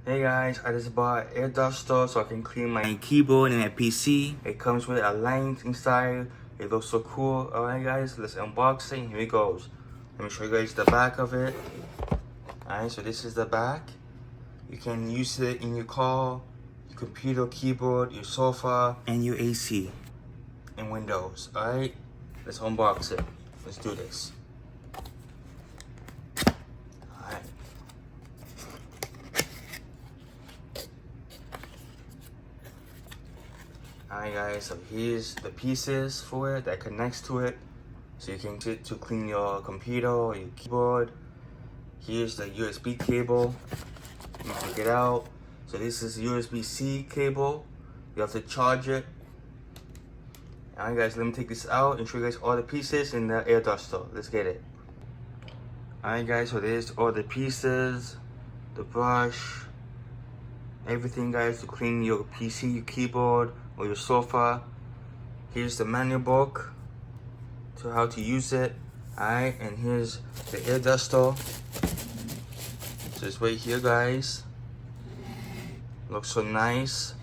Hey guys, I just bought air duster so I can clean my keyboard and my PC. It comes with a light inside. It looks so cool. Alright guys, let's unbox it. Here it goes. Let me show you guys the back of it. Alright, so this is the back. You can use it in your car, your computer, keyboard, your sofa, and your AC and Windows. Alright, let's unbox it. Let's do this. Alright. Alright guys, so here's the pieces for it that connects to it. So you can use it to clean your computer or your keyboard. Here's the USB cable. You take it out. So this is USB-C cable. You have to charge it. Alright guys, let me take this out and show you guys all the pieces in the air duster. Let's get it. Alright guys, so there's all the pieces, the brush, everything guys to clean your PC, your keyboard, or your sofa. Here's the manual book to how to use it. Alright, and here's the air duster. So it's right here guys. Looks so nice.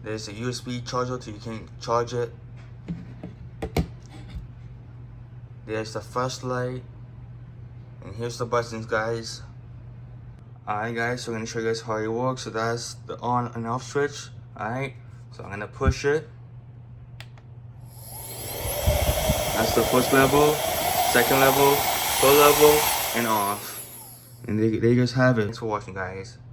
There's a USB charger so you can charge it. There's the flashlight. And here's the buttons guys. Alright guys, so I'm gonna show you guys how it works. So that's the on and off switch. Alright, so I'm gonna push it. That's the first level, second level, third level, and off. And there you guys have it. Thanks for watching guys.